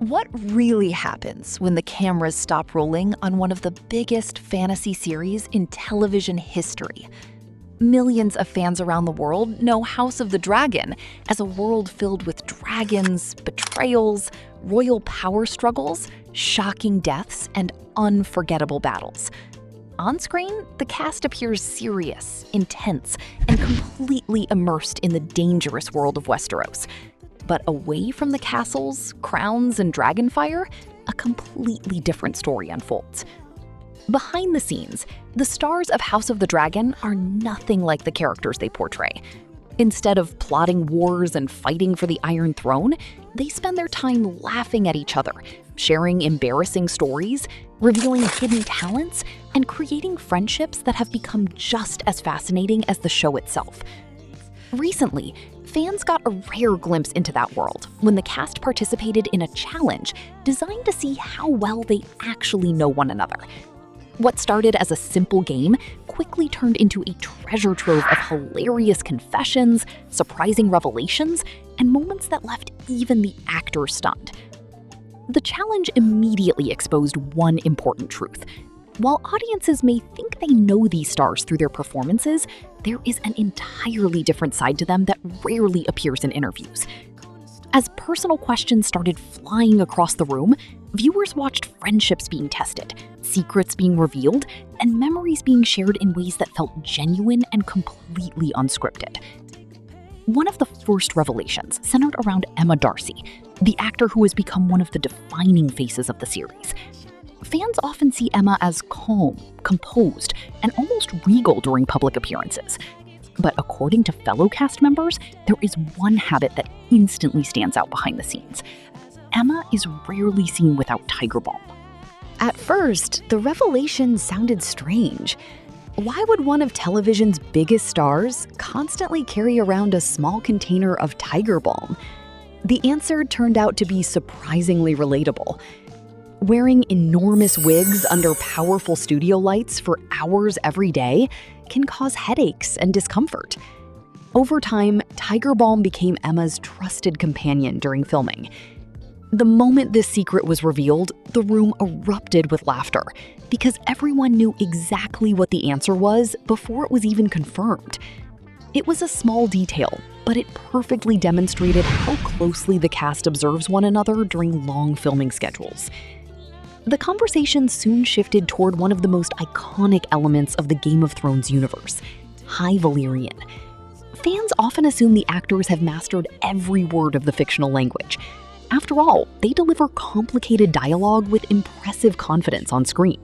What really happens when the cameras stop rolling on one of the biggest fantasy series in television history? Millions of fans around the world know House of the Dragon as a world filled with dragons, betrayals, royal power struggles, shocking deaths, and unforgettable battles. On screen, the cast appears serious, intense, and completely immersed in the dangerous world of Westeros. But away from the castles, crowns, and dragonfire, a completely different story unfolds. Behind the scenes, the stars of House of the Dragon are nothing like the characters they portray. Instead of plotting wars and fighting for the Iron Throne, they spend their time laughing at each other, sharing embarrassing stories, revealing hidden talents, and creating friendships that have become just as fascinating as the show itself. Recently, fans got a rare glimpse into that world when the cast participated in a challenge designed to see how well they actually know one another. What started as a simple game quickly turned into a treasure trove of hilarious confessions, surprising revelations, and moments that left even the actors stunned. The challenge immediately exposed one important truth. While audiences may think they know these stars through their performances, there is an entirely different side to them that rarely appears in interviews. As personal questions started flying across the room, viewers watched friendships being tested, secrets being revealed, and memories being shared in ways that felt genuine and completely unscripted. One of the first revelations centered around Emma Darcy, the actor who has become one of the defining faces of the series. Fans often see Emma as calm, composed, and almost regal during public appearances. But according to fellow cast members, there is one habit that instantly stands out behind the scenes. Emma is rarely seen without Tiger Balm. At first, the revelation sounded strange. Why would one of television's biggest stars constantly carry around a small container of Tiger Balm? The answer turned out to be surprisingly relatable. Wearing enormous wigs under powerful studio lights for hours every day can cause headaches and discomfort. Over time, Tiger Balm became Emma's trusted companion during filming. The moment this secret was revealed, the room erupted with laughter because everyone knew exactly what the answer was before it was even confirmed. It was a small detail, but it perfectly demonstrated how closely the cast observes one another during long filming schedules. The conversation soon shifted toward one of the most iconic elements of the Game of Thrones universe, High Valyrian. Fans often assume the actors have mastered every word of the fictional language. After all, they deliver complicated dialogue with impressive confidence on screen.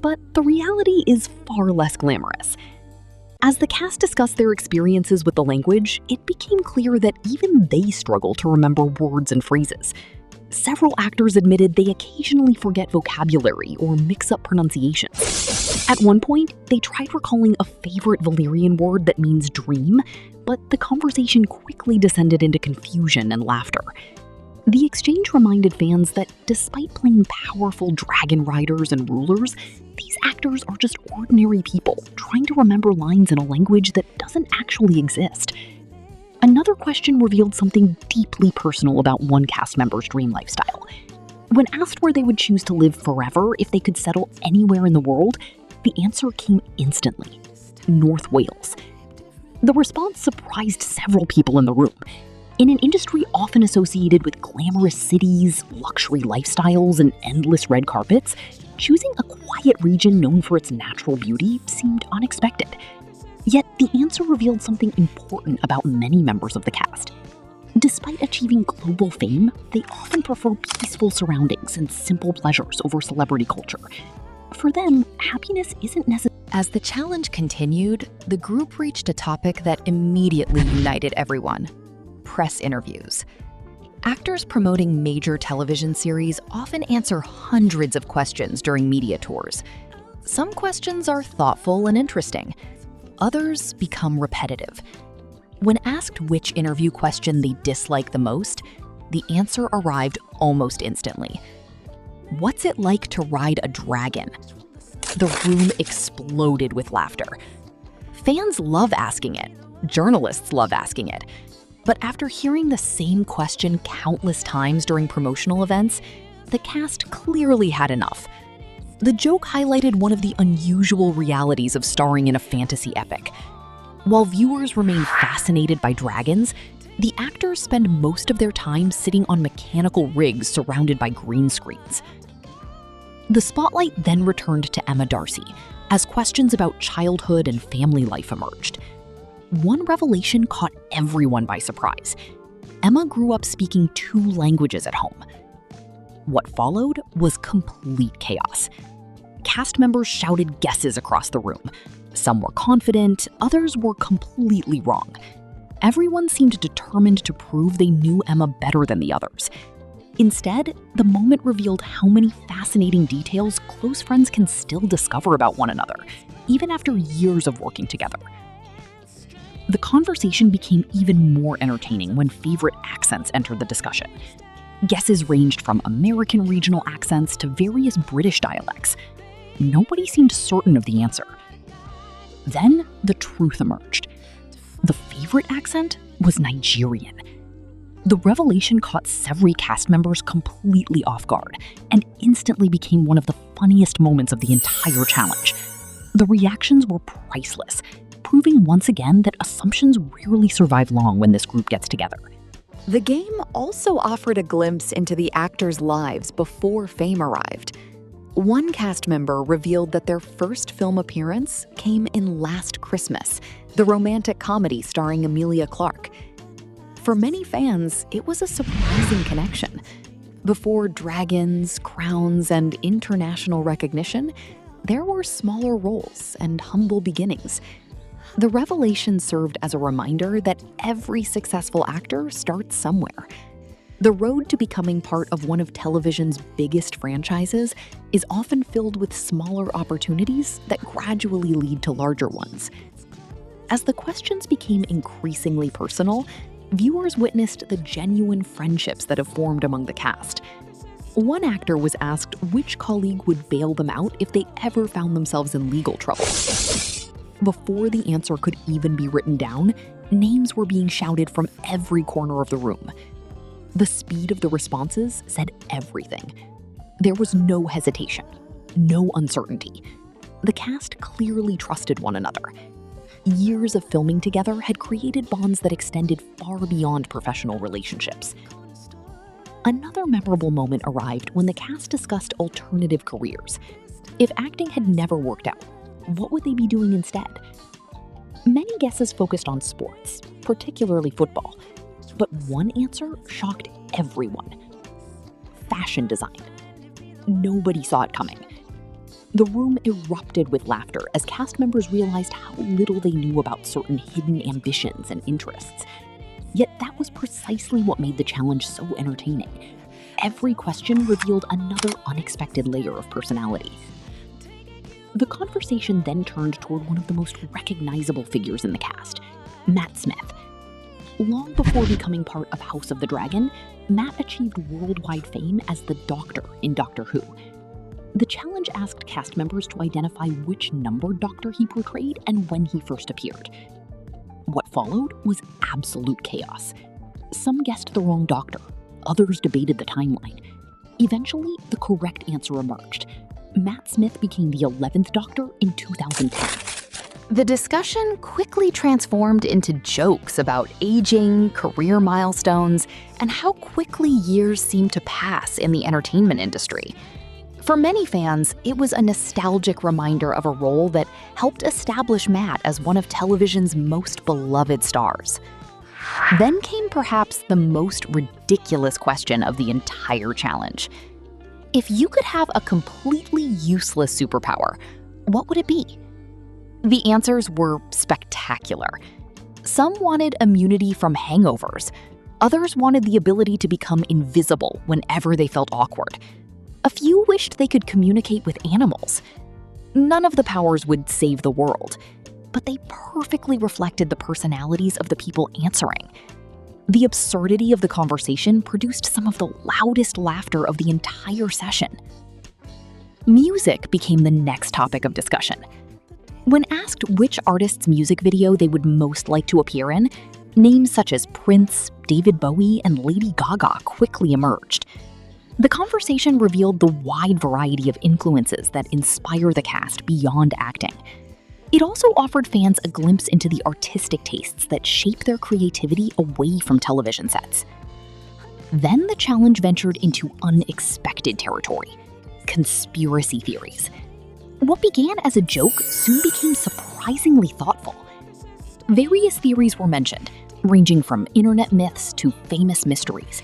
But the reality is far less glamorous. As the cast discussed their experiences with the language, it became clear that even they struggle to remember words and phrases. Several actors admitted they occasionally forget vocabulary or mix up pronunciations. At one point, they tried recalling a favorite Valyrian word that means dream, but the conversation quickly descended into confusion and laughter. The exchange reminded fans that despite playing powerful dragon riders and rulers, these actors are just ordinary people trying to remember lines in a language that doesn't actually exist. Another question revealed something deeply personal about one cast member's dream lifestyle. When asked where they would choose to live forever if they could settle anywhere in the world, the answer came instantly: North Wales. The response surprised several people in the room. In an industry often associated with glamorous cities, luxury lifestyles, and endless red carpets, choosing a quiet region known for its natural beauty seemed unexpected. Yet the answer revealed something important about many members of the cast. Despite achieving global fame, they often prefer peaceful surroundings and simple pleasures over celebrity culture. For them, happiness isn't necessary. As the challenge continued, the group reached a topic that immediately united everyone: press interviews. Actors promoting major television series often answer hundreds of questions during media tours. Some questions are thoughtful and interesting. Others become repetitive. When asked which interview question they dislike the most, the answer arrived almost instantly. What's it like to ride a dragon? The room exploded with laughter. Fans love asking it. Journalists love asking it. But after hearing the same question countless times during promotional events, the cast clearly had enough. The joke highlighted one of the unusual realities of starring in a fantasy epic. While viewers remain fascinated by dragons, the actors spend most of their time sitting on mechanical rigs surrounded by green screens. The spotlight then returned to Emma Darcy as questions about childhood and family life emerged. One revelation caught everyone by surprise. Emma grew up speaking 2 languages at home. What followed was complete chaos. Cast members shouted guesses across the room. Some were confident, others were completely wrong. Everyone seemed determined to prove they knew Emma better than the others. Instead, the moment revealed how many fascinating details close friends can still discover about one another, even after years of working together. The conversation became even more entertaining when favorite accents entered the discussion. Guesses ranged from American regional accents to various British dialects. Nobody seemed certain of the answer. Then the truth emerged. The favorite accent was Nigerian. The revelation caught several cast members completely off guard and instantly became one of the funniest moments of the entire challenge. The reactions were priceless, proving once again that assumptions rarely survive long when this group gets together. The game also offered a glimpse into the actors' lives before fame arrived. One cast member revealed that their first film appearance came in Last Christmas, the romantic comedy starring Emilia Clarke. For many fans, it was a surprising connection. Before dragons, crowns, and international recognition, there were smaller roles and humble beginnings. The revelation served as a reminder that every successful actor starts somewhere. The road to becoming part of one of television's biggest franchises is often filled with smaller opportunities that gradually lead to larger ones. As the questions became increasingly personal, viewers witnessed the genuine friendships that have formed among the cast. One actor was asked which colleague would bail them out if they ever found themselves in legal trouble. Before the answer could even be written down, names were being shouted from every corner of the room. The speed of the responses said everything. There was no hesitation, no uncertainty. The cast clearly trusted one another. Years of filming together had created bonds that extended far beyond professional relationships. Another memorable moment arrived when the cast discussed alternative careers. If acting had never worked out, what would they be doing instead? Many guesses focused on sports, particularly football. But one answer shocked everyone. Fashion design. Nobody saw it coming. The room erupted with laughter as cast members realized how little they knew about certain hidden ambitions and interests. Yet that was precisely what made the challenge so entertaining. Every question revealed another unexpected layer of personality. The conversation then turned toward one of the most recognizable figures in the cast, Matt Smith. Long before becoming part of House of the Dragon, Matt achieved worldwide fame as the Doctor in Doctor Who. The challenge asked cast members to identify which numbered Doctor he portrayed and when he first appeared. What followed was absolute chaos. Some guessed the wrong Doctor, others debated the timeline. Eventually, the correct answer emerged. Matt Smith became the 11th Doctor in 2010. The discussion quickly transformed into jokes about aging, career milestones, and how quickly years seem to pass in the entertainment industry. For many fans, it was a nostalgic reminder of a role that helped establish Matt as one of television's most beloved stars. Then came perhaps the most ridiculous question of the entire challenge. If you could have a completely useless superpower, what would it be? The answers were spectacular. Some wanted immunity from hangovers. Others wanted the ability to become invisible whenever they felt awkward. A few wished they could communicate with animals. None of the powers would save the world, but they perfectly reflected the personalities of the people answering. The absurdity of the conversation produced some of the loudest laughter of the entire session. Music became the next topic of discussion. When asked which artist's music video they would most like to appear in, Names such as Prince, David Bowie, and Lady Gaga quickly emerged. The conversation revealed the wide variety of influences that inspire the cast beyond acting. It also offered fans a glimpse into the artistic tastes that shape their creativity away from television sets. Then the challenge ventured into unexpected territory: conspiracy theories. What began as a joke soon became surprisingly thoughtful. Various theories were mentioned, ranging from internet myths to famous mysteries.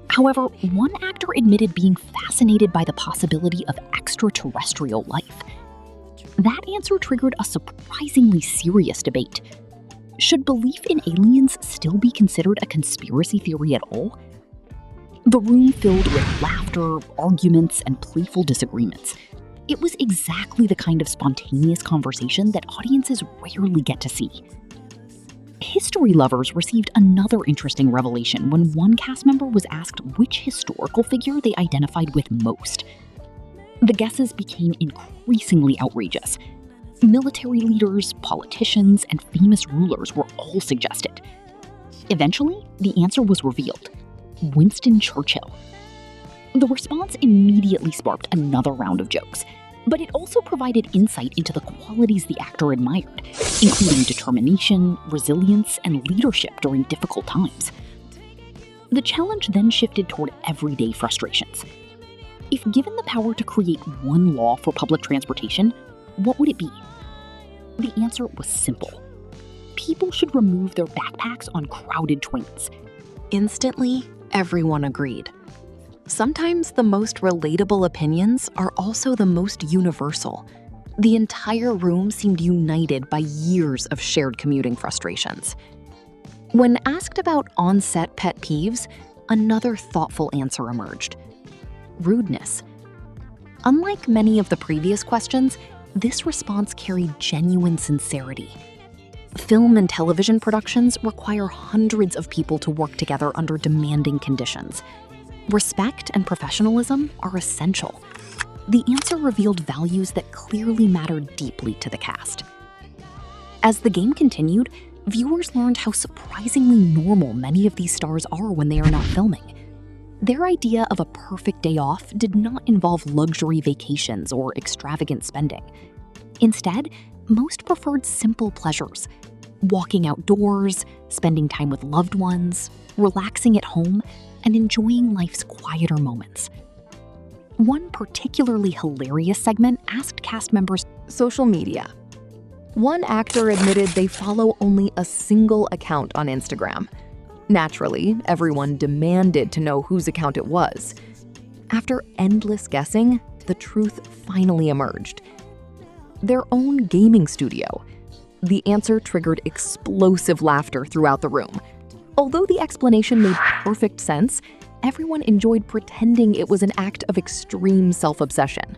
However, one actor admitted being fascinated by the possibility of extraterrestrial life. That answer triggered a surprisingly serious debate. Should belief in aliens still be considered a conspiracy theory at all? The room filled with laughter, arguments, and playful disagreements. It was exactly the kind of spontaneous conversation that audiences rarely get to see. History lovers received another interesting revelation when one cast member was asked which historical figure they identified with most. The guesses became increasingly outrageous. Military leaders, politicians, and famous rulers were all suggested. Eventually, the answer was revealed: Winston Churchill. The response immediately sparked another round of jokes, but it also provided insight into the qualities the actor admired, including determination, resilience, and leadership during difficult times. The challenge then shifted toward everyday frustrations. If given the power to create one law for public transportation, what would it be? The answer was simple. People should remove their backpacks on crowded trains. Instantly, everyone agreed. Sometimes the most relatable opinions are also the most universal. The entire room seemed united by years of shared commuting frustrations. When asked about on-set pet peeves, another thoughtful answer emerged: rudeness. Unlike many of the previous questions, this response carried genuine sincerity. Film and television productions require hundreds of people to work together under demanding conditions. Respect and professionalism are essential. The answer revealed values that clearly mattered deeply to the cast. As the game continued, viewers learned how surprisingly normal many of these stars are when they are not filming. Their idea of a perfect day off did not involve luxury vacations or extravagant spending. Instead, most preferred simple pleasures: walking outdoors, spending time with loved ones, relaxing at home, and enjoying life's quieter moments. One particularly hilarious segment asked cast members social media. One actor admitted they follow only a single account on Instagram. Naturally, everyone demanded to know whose account it was. After endless guessing, the truth finally emerged: their own gaming studio. The answer triggered explosive laughter throughout the room. Although the explanation made perfect sense, everyone enjoyed pretending it was an act of extreme self-obsession.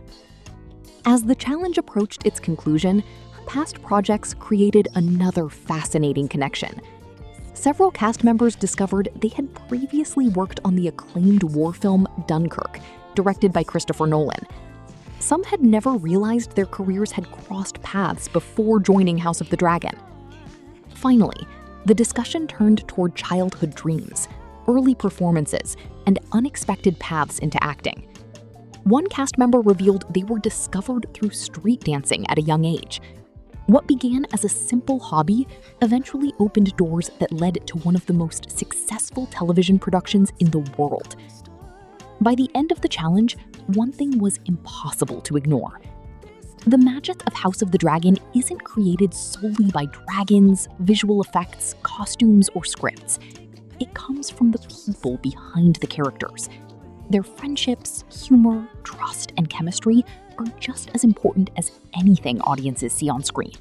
As the challenge approached its conclusion, past projects created another fascinating connection. Several cast members discovered they had previously worked on the acclaimed war film Dunkirk, directed by Christopher Nolan. Some had never realized their careers had crossed paths before joining House of the Dragon. Finally, the discussion turned toward childhood dreams, early performances, and unexpected paths into acting. One cast member revealed they were discovered through street dancing at a young age. What began as a simple hobby eventually opened doors that led to one of the most successful television productions in the world. By the end of the challenge, one thing was impossible to ignore. The magic of House of the Dragon isn't created solely by dragons, visual effects, costumes, or scripts. It comes from the people behind the characters. Their friendships, humor, trust, and chemistry are just as important as anything audiences see on screen.